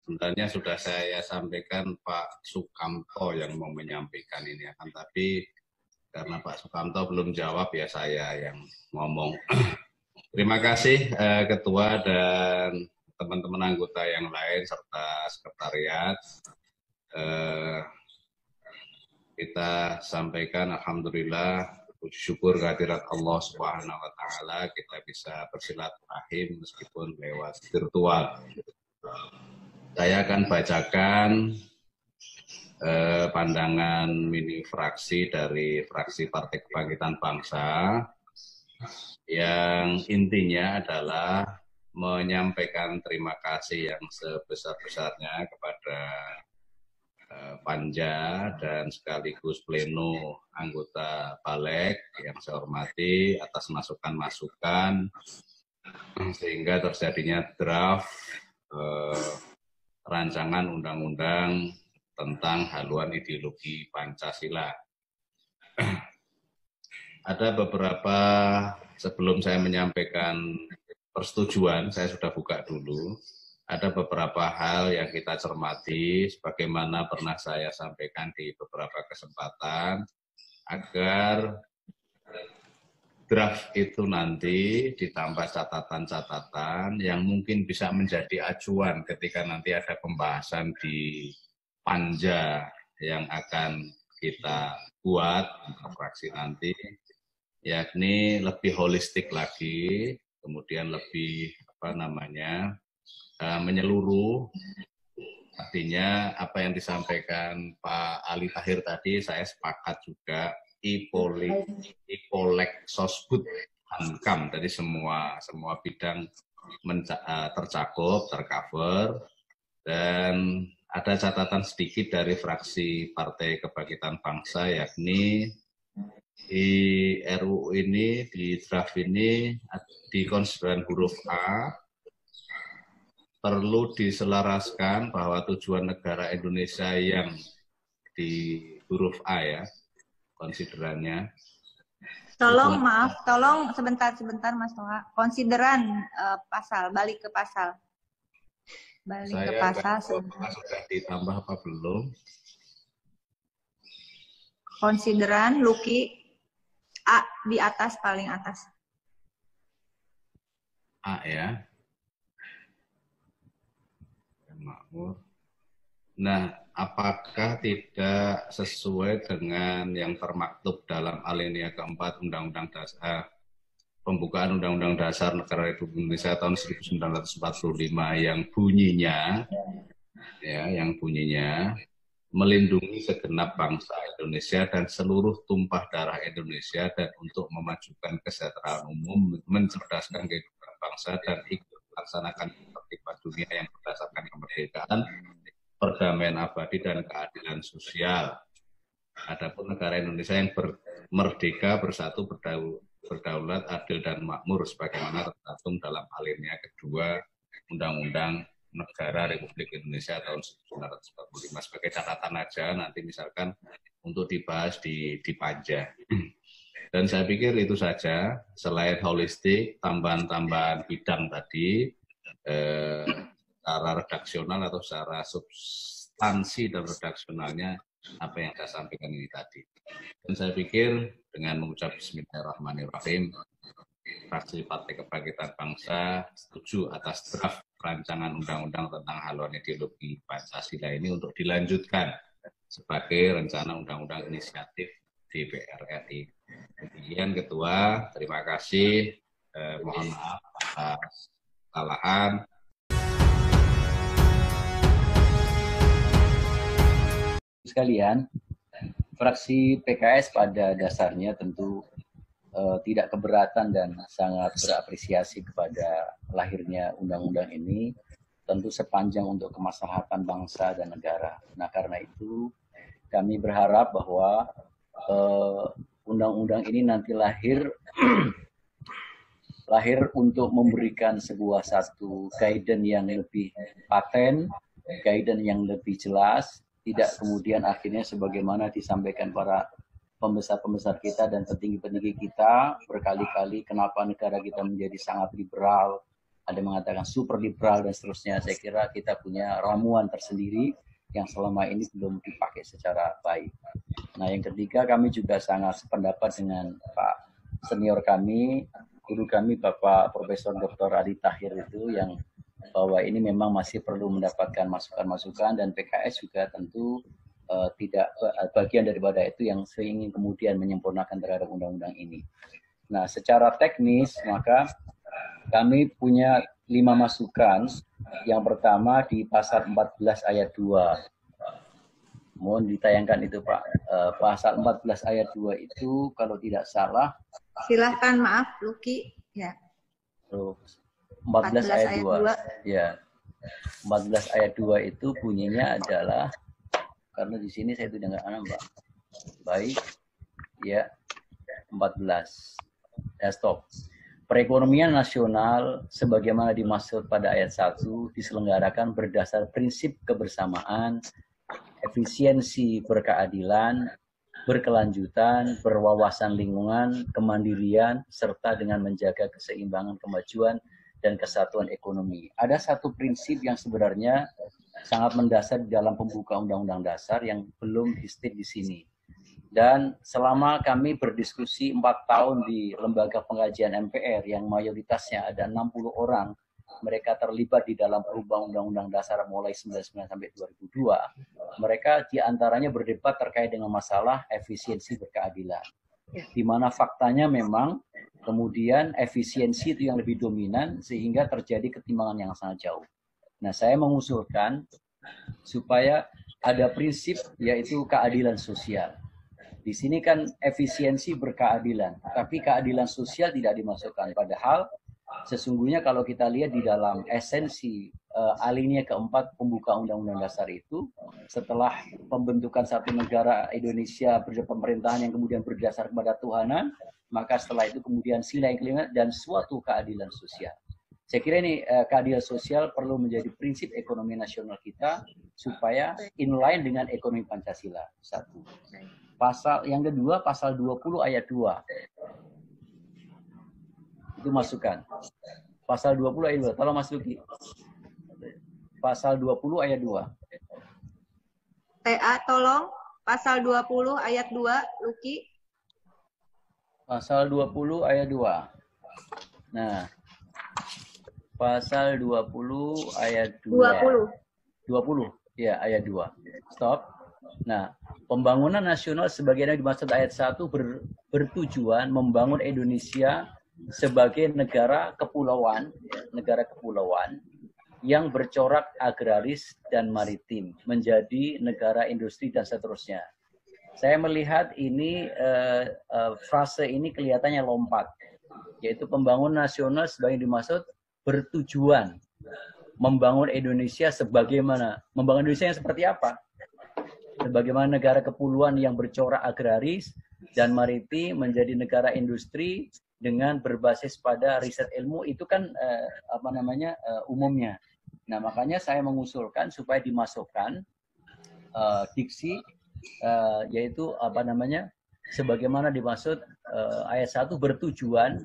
sebenarnya sudah saya sampaikan Pak Sukamto yang mau menyampaikan ini, akan tapi karena Pak Sukamto belum jawab ya saya yang ngomong. Terima kasih Ketua dan teman-teman anggota yang lain serta sekretariat. Kita sampaikan alhamdulillah, syukur kehadirat Allah Subhanahu wa taala kita bisa bersilaturahim meskipun lewat virtual. Saya akan bacakan pandangan mini fraksi dari fraksi Partai Kebangkitan Bangsa yang intinya adalah menyampaikan terima kasih yang sebesar-besarnya kepada Panja dan sekaligus pleno anggota Balek yang saya hormati atas masukan-masukan sehingga terjadinya draft rancangan undang-undang tentang haluan ideologi Pancasila. Ada beberapa, sebelum saya menyampaikan persetujuan, saya sudah buka dulu. Ada beberapa hal yang kita cermati, sebagaimana pernah saya sampaikan di beberapa kesempatan, agar draft itu nanti ditambah catatan-catatan yang mungkin bisa menjadi acuan ketika nanti ada pembahasan di Panja yang akan kita buat fraksi nanti, yakni lebih holistik lagi, kemudian lebih menyeluruh. Artinya apa yang disampaikan Pak Ali Tahir tadi saya sepakat juga, Ipolek Sosbud Hankam, dari semua bidang tercakup, tercover. Dan ada catatan sedikit dari fraksi Partai Kebangkitan Bangsa, yakni di RUU ini, di draft ini, di konsideran huruf A, perlu diselaraskan bahwa tujuan negara Indonesia yang di huruf A ya, konsiderannya. Tolong sebentar Mas Toha. Konsideran pasal, balik ke pasal. Sudah ditambah apa belum? Konsideran Luki A di atas, paling atas. A ya. Makmur. Nah, apakah tidak sesuai dengan yang termaktub dalam alinea keempat Undang-Undang Dasar, pembukaan Undang-Undang Dasar Negara Republik Indonesia tahun 1945 yang bunyinya melindungi segenap bangsa Indonesia dan seluruh tumpah darah Indonesia, dan untuk memajukan kesejahteraan umum, mencerdaskan kehidupan bangsa dan ikut melaksanakan tertiban dunia yang berdasarkan kemerdekaan, perdamaian abadi dan keadilan sosial. Adapun negara Indonesia yang merdeka, bersatu, berdaulat, adil dan makmur sebagaimana tercantum dalam alinea kedua Undang-Undang Negara Republik Indonesia tahun 1945. Sebagai catatan aja nanti misalkan untuk dibahas di Panja. Dan saya pikir itu saja, selain holistik, tambahan-tambahan bidang tadi, secara redaksional atau secara substansi dan redaksionalnya apa yang saya sampaikan ini tadi. Dan saya pikir dengan mengucap Bismillahirrahmanirrahim, fraksi Partai Kebangkitan Bangsa setuju atas draft rancangan undang-undang tentang haluan ideologi Pancasila ini untuk dilanjutkan sebagai rencana undang-undang inisiatif DPR RI. Demikian Ketua, terima kasih. Mohon maaf atas kesalahan. Sekalian, fraksi PKS pada dasarnya tentu tidak keberatan dan sangat berapresiasi kepada lahirnya undang-undang ini, tentu sepanjang untuk kemaslahatan bangsa dan negara. Nah, karena itu kami berharap bahwa undang-undang ini nanti lahir untuk memberikan sebuah satu guidance yang lebih paten, guidance yang lebih jelas, tidak kemudian akhirnya sebagaimana disampaikan para pembesar-pembesar kita dan petinggi-petinggi kita berkali-kali, kenapa negara kita menjadi sangat liberal, ada yang mengatakan super liberal dan seterusnya. Saya kira kita punya ramuan tersendiri yang selama ini belum dipakai secara baik. Nah, yang ketiga, kami juga sangat sependapat dengan Pak senior kami, guru kami, Bapak Profesor Dr. Adi Tahir itu, yang bahwa ini memang masih perlu mendapatkan masukan-masukan, dan PKS juga tentu tidak bagian daripada itu yang ingin kemudian menyempurnakan terhadap undang-undang ini. Nah, secara teknis maka kami punya 5 masukan. Yang pertama di pasal 14 ayat 2. Mohon ditayangkan itu Pak. Pasal 14 ayat 2 itu kalau tidak salah. Silahkan, maaf Luki. Ya. 14 ayat 2. Ya. 14 ayat 2 itu bunyinya adalah, karena di sini saya tidak Mbak. Baik. Ya. 14. Ya, stop. Perekonomian nasional sebagaimana dimaksud pada ayat 1 diselenggarakan berdasar prinsip kebersamaan, efisiensi berkeadilan, berkelanjutan, berwawasan lingkungan, kemandirian, serta dengan menjaga keseimbangan kemajuan dan kesatuan ekonomi. Ada satu prinsip yang sebenarnya sangat mendasar di dalam pembuka Undang-Undang Dasar yang belum di-state di sini. Dan selama kami berdiskusi 4 tahun di Lembaga Pengkajian MPR yang mayoritasnya ada 60 orang, mereka terlibat di dalam perubahan Undang-Undang Dasar mulai 99 sampai 2002, mereka diantaranya berdebat terkait dengan masalah efisiensi berkeadilan. Di mana faktanya memang kemudian efisiensi itu yang lebih dominan sehingga terjadi ketimpangan yang sangat jauh. Nah, saya mengusulkan supaya ada prinsip yaitu keadilan sosial. Di sini kan efisiensi berkeadilan, tapi keadilan sosial tidak dimasukkan. Padahal sesungguhnya kalau kita lihat di dalam esensi alinea keempat pembuka Undang-Undang Dasar itu, setelah pembentukan satu negara Indonesia berpemerintahan yang kemudian berdasar kepada Tuhanan, maka setelah itu kemudian sila yang kelima dan suatu keadilan sosial. Saya kira ini keadilan sosial perlu menjadi prinsip ekonomi nasional kita supaya inline dengan ekonomi Pancasila. Satu. Pasal yang kedua, pasal 20 ayat 2. Itu masukan. Pasal 20 ayat 2. Tolong Mas Luki. Pasal 20 ayat 2. TA tolong. Pasal 20 ayat 2, Luki. Pasal 20 ayat 2. Nah, pasal 20 ayat 2. 20. Ya, ayat 2. Stop. Nah, pembangunan nasional sebagaimana dimaksud ayat 1 bertujuan membangun Indonesia sebagai negara kepulauan yang bercorak agraris dan maritim, menjadi negara industri dan seterusnya. Saya melihat ini frase ini kelihatannya lompat, yaitu pembangunan nasional sebagai dimaksud bertujuan membangun Indonesia sebagaimana, membangun Indonesia yang seperti apa? Sebagaimana negara kepulauan yang bercorak agraris dan maritim menjadi negara industri dengan berbasis pada riset ilmu, itu kan umumnya. Nah, makanya saya mengusulkan supaya dimasukkan diksi yaitu sebagaimana dimaksud ayat 1 bertujuan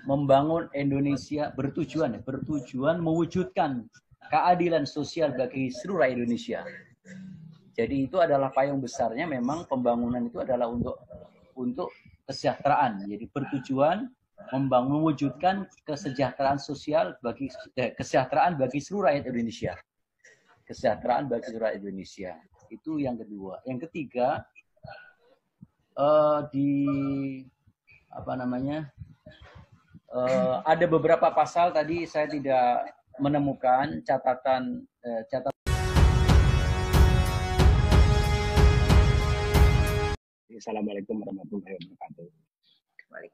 membangun Indonesia, bertujuan mewujudkan keadilan sosial bagi seluruh rakyat Indonesia. Jadi itu adalah payung besarnya, memang pembangunan itu adalah untuk kesejahteraan. Jadi bertujuan mewujudkan kesejahteraan sosial kesejahteraan bagi seluruh rakyat Indonesia. Kesejahteraan bagi seluruh rakyat Indonesia. Itu yang kedua. Yang ketiga, ada beberapa pasal tadi saya tidak menemukan catatan. Assalamualaikum warahmatullahi wabarakatuh.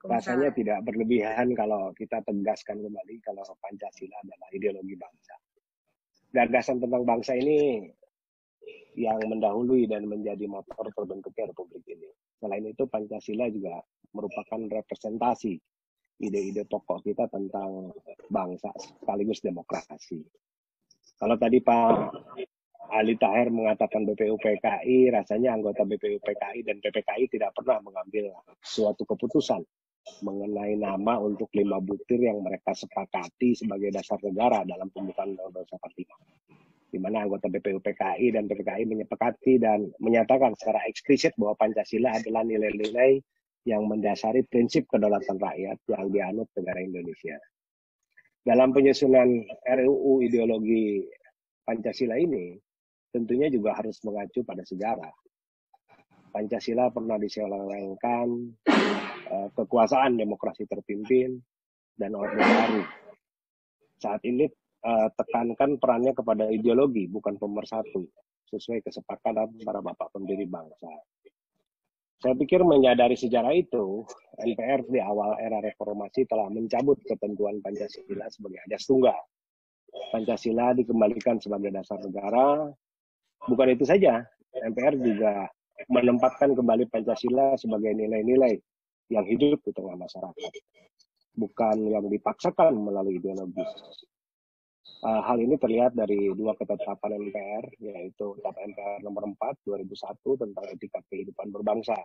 Rasanya tidak berlebihan kalau kita tegaskan kembali kalau Pancasila adalah ideologi bangsa. Gagasan tentang bangsa ini yang mendahului dan menjadi motor terbentuknya Republik ini. Selain itu, Pancasila juga merupakan representasi ide-ide pokok kita tentang bangsa sekaligus demokrasi. Kalau tadi Pak Ali Tahir mengatakan BPUPKI, rasanya anggota BPUPKI dan PPKI tidak pernah mengambil suatu keputusan mengenai nama untuk 5 butir yang mereka sepakati sebagai dasar negara dalam pembukaan Undang-Undang 45. Di mana anggota BPU PKI dan PPKI menyepakati dan menyatakan secara eksplisit bahwa Pancasila adalah nilai-nilai yang mendasari prinsip kedaulatan rakyat yang dianut negara Indonesia. Dalam penyusunan RUU ideologi Pancasila ini, tentunya juga harus mengacu pada sejarah. Pancasila pernah diselewengkan kekuasaan demokrasi terpimpin dan orde baru. Saat ini tekankan perannya kepada ideologi, bukan pemersatu, sesuai kesepakatan para bapak pendiri bangsa. Saya pikir menyadari sejarah itu, MPR di awal era reformasi telah mencabut ketentuan Pancasila sebagai ajas tunggal. Pancasila dikembalikan sebagai dasar negara. Bukan itu saja, MPR juga menempatkan kembali Pancasila sebagai nilai-nilai yang hidup di tengah masyarakat, bukan yang dipaksakan melalui ideologi. Hal ini terlihat dari 2 ketetapan MPR, yaitu Ketetapan MPR nomor 4 2001 tentang etika kehidupan berbangsa,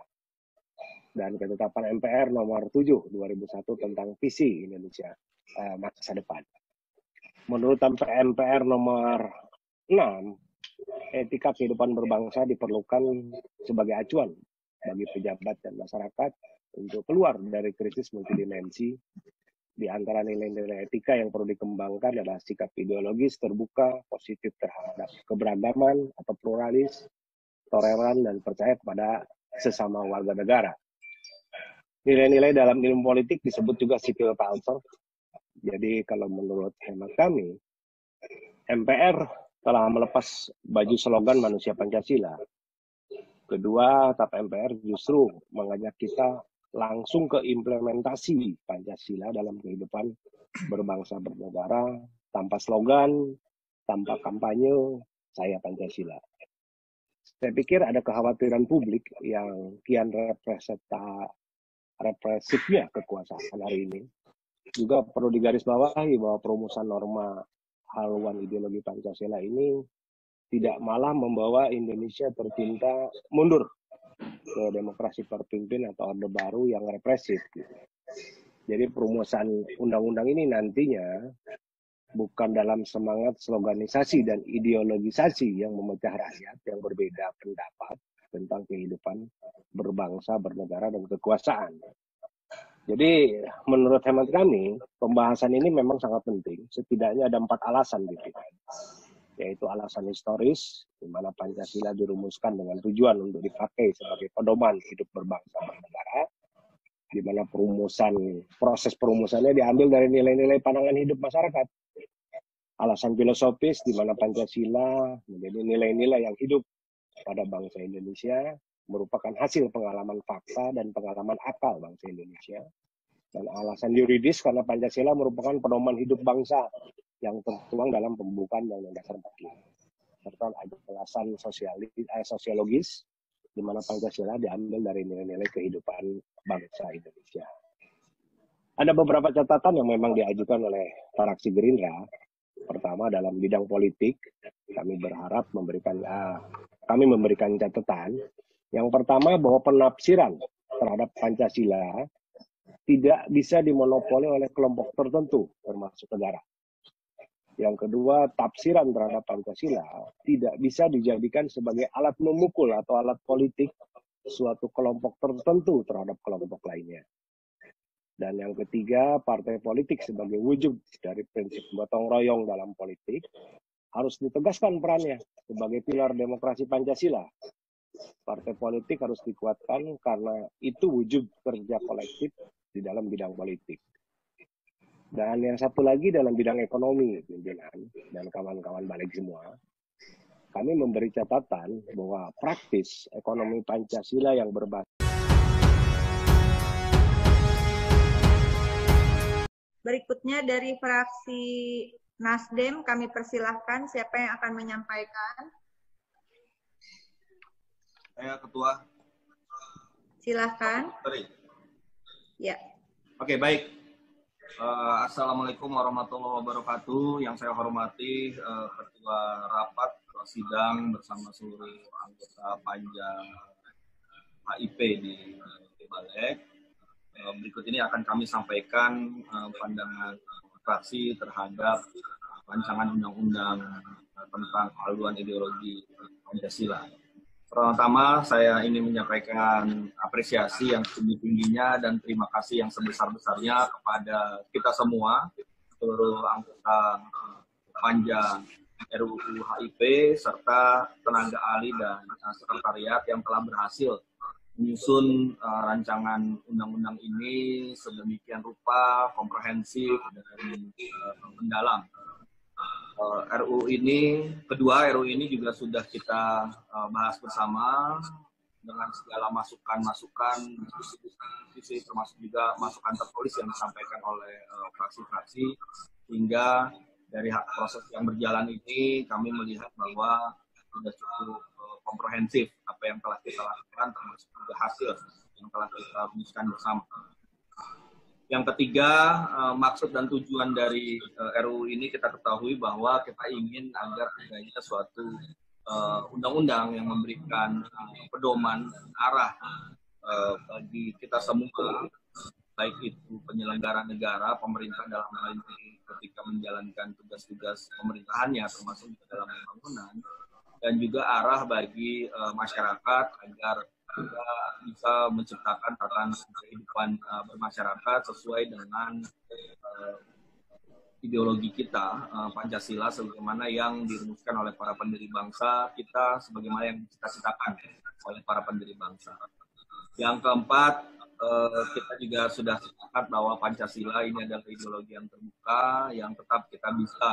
dan Ketetapan MPR nomor 7 2001 tentang visi Indonesia masa depan. Menurut MPR nomor 6, etika kehidupan berbangsa diperlukan sebagai acuan bagi pejabat dan masyarakat untuk keluar dari krisis multidimensi. Di antara nilai-nilai etika yang perlu dikembangkan adalah sikap ideologis terbuka, positif terhadap keberagaman atau pluralis, toleran, dan percaya kepada sesama warga negara. Nilai-nilai dalam ilmu politik disebut juga civil culture. Jadi kalau menurut hemat kami, MPR telah melepas baju slogan manusia Pancasila. Kedua, TAP MPR justru mengajak kita langsung ke implementasi Pancasila dalam kehidupan berbangsa bernegara, tanpa slogan, tanpa kampanye, saya Pancasila. Saya pikir ada kekhawatiran publik yang kian represifnya kekuasaan hari ini. Juga perlu digarisbawahi bahwa perumusan norma haluan ideologi Pancasila ini tidak malah membawa Indonesia tercinta mundur ke demokrasi terpimpin atau orde baru yang represif. Jadi perumusan undang-undang ini nantinya bukan dalam semangat sloganisasi dan ideologisasi yang memecah rakyat yang berbeda pendapat tentang kehidupan berbangsa, bernegara, dan kekuasaan. Jadi menurut hemat kami, pembahasan ini memang sangat penting. Setidaknya ada 4 alasan gitu. Yaitu alasan historis, di mana Pancasila dirumuskan dengan tujuan untuk dipakai sebagai pedoman hidup berbangsa bernegara, di mana proses perumusannya diambil dari nilai-nilai pandangan hidup masyarakat. Alasan filosofis, di mana Pancasila menjadi nilai-nilai yang hidup pada bangsa Indonesia, merupakan hasil pengalaman fakta dan pengalaman akal bangsa Indonesia. Dan alasan yuridis, karena Pancasila merupakan pedoman hidup bangsa yang tertuang dalam pembukaan Undang-Undang Dasar 45. Serta alasan sosiologis, di mana Pancasila diambil dari nilai-nilai kehidupan bangsa Indonesia. Ada beberapa catatan yang memang diajukan oleh fraksi Gerindra. Pertama, dalam bidang politik, kami berharap kami memberikan catatan. Yang pertama, bahwa penafsiran terhadap Pancasila tidak bisa dimonopoli oleh kelompok tertentu, termasuk negara. Yang kedua, tafsiran terhadap Pancasila tidak bisa dijadikan sebagai alat memukul atau alat politik suatu kelompok tertentu terhadap kelompok lainnya. Dan yang ketiga, partai politik sebagai wujud dari prinsip gotong royong dalam politik harus ditegaskan perannya sebagai pilar demokrasi Pancasila. Partai politik harus dikuatkan karena itu wujud kerja kolektif di dalam bidang politik. Dan yang satu lagi dalam bidang ekonomi, pimpinan dan kawan-kawan balik semua, kami memberi catatan bahwa praktis ekonomi Pancasila yang berbasis. Berikutnya dari fraksi Nasdem, kami persilahkan siapa yang akan menyampaikan. Saya Ketua. Silahkan. Ya. Oke, baik. Assalamualaikum warahmatullahi wabarakatuh. Yang saya hormati Ketua Rapat Sidang bersama seluruh anggota Panja HIP di Balik. berikut ini akan kami sampaikan pandangan fraksi terhadap rancangan undang-undang tentang haluan ideologi Pancasila. Pertama, saya ingin menyampaikan apresiasi yang setinggi-tingginya dan terima kasih yang sebesar-besarnya kepada kita semua, seluruh anggota Panja RUU HIP, serta tenaga ahli dan sekretariat yang telah berhasil menyusun rancangan undang-undang ini sedemikian rupa, komprehensif, dan mendalam. RUU ini juga sudah kita bahas bersama dengan segala masukan-masukan, diskusi, termasuk juga masukan tertulis yang disampaikan oleh fraksi-fraksi, hingga dari proses yang berjalan ini kami melihat bahwa sudah cukup komprehensif apa yang telah kita lakukan, termasuk juga hasil yang telah kita rumuskan bersama. Yang ketiga, maksud dan tujuan dari RUU ini kita ketahui bahwa kita ingin agar adanya suatu undang-undang yang memberikan pedoman arah bagi kita semua, baik itu penyelenggara negara, pemerintah dalam hal ini ketika menjalankan tugas-tugas pemerintahannya, termasuk dalam pembangunan, dan juga arah bagi masyarakat agar kita bisa menciptakan tatanan kehidupan bermasyarakat sesuai dengan ideologi kita, Pancasila, sebagaimana yang dirumuskan oleh para pendiri bangsa kita, sebagaimana yang dicita-citakan oleh para pendiri bangsa. Yang keempat, kita juga sudah sepakat bahwa Pancasila ini adalah ideologi yang terbuka, yang tetap kita bisa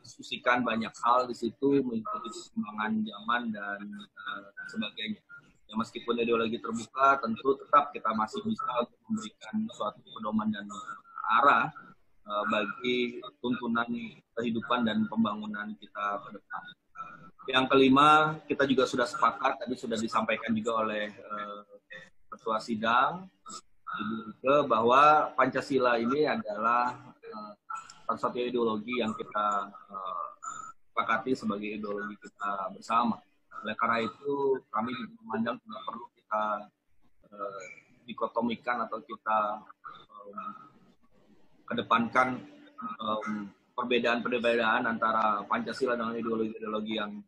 diskusikan banyak hal di situ, mengikuti perkembangan zaman dan sebagainya. Ya, meskipun ideologi terbuka, tentu tetap kita masih bisa memberikan suatu pedoman dan arah bagi tuntunan kehidupan dan pembangunan kita ke depan. Yang kelima, kita juga sudah sepakat, tadi sudah disampaikan juga oleh Ketua Sidang, Ibu Rike, bahwa Pancasila ini adalah salah satu ideologi yang kita sepakati sebagai ideologi kita bersama. Oleh karena itu, kami memandang tidak perlu kita dikotomikan atau kita kedepankan perbedaan-perbedaan antara Pancasila dengan ideologi-ideologi yang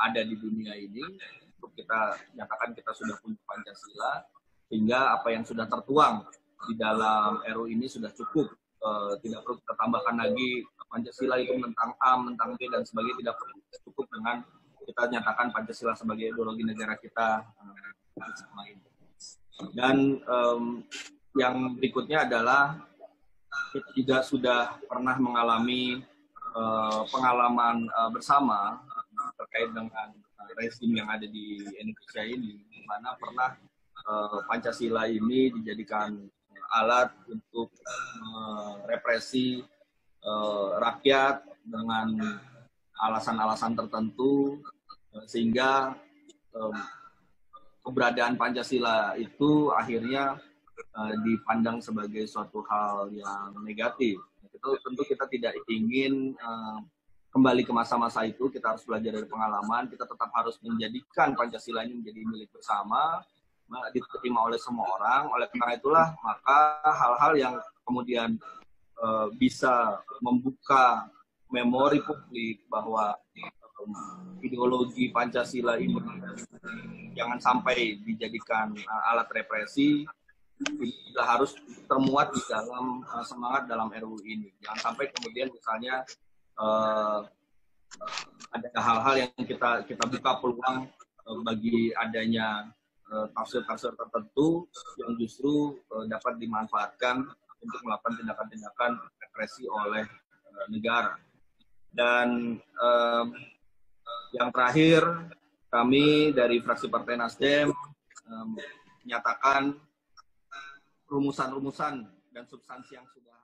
ada di dunia ini. Untuk kita nyatakan kita sudah punya Pancasila, sehingga apa yang sudah tertuang di dalam RUU ini sudah cukup. Tidak perlu kita tambahkan lagi Pancasila itu tentang A, tentang B, dan sebagainya. Tidak perlu, cukup dengan kita nyatakan Pancasila sebagai ideologi negara kita. Dan yang berikutnya adalah kita juga sudah pernah mengalami pengalaman bersama terkait dengan rezim yang ada di Indonesia ini, di mana pernah Pancasila ini dijadikan alat untuk represi rakyat dengan alasan-alasan tertentu, sehingga keberadaan Pancasila itu akhirnya dipandang sebagai suatu hal yang negatif. Itu tentu kita tidak ingin kembali ke masa-masa itu. Kita harus belajar dari pengalaman. Kita tetap harus menjadikan Pancasila ini menjadi milik bersama, diterima oleh semua orang. Oleh karena itulah, maka hal-hal yang kemudian bisa membuka memori publik bahwa ideologi Pancasila ini jangan sampai dijadikan alat represi, tidak harus termuat di dalam semangat dalam RUU ini. Jangan sampai kemudian misalnya ada hal-hal yang kita buka peluang bagi adanya tafsir-tafsir tertentu yang justru dapat dimanfaatkan untuk melakukan tindakan-tindakan represi oleh negara. Dan yang terakhir, kami dari fraksi Partai Nasdem menyatakan rumusan-rumusan dan substansi yang sudah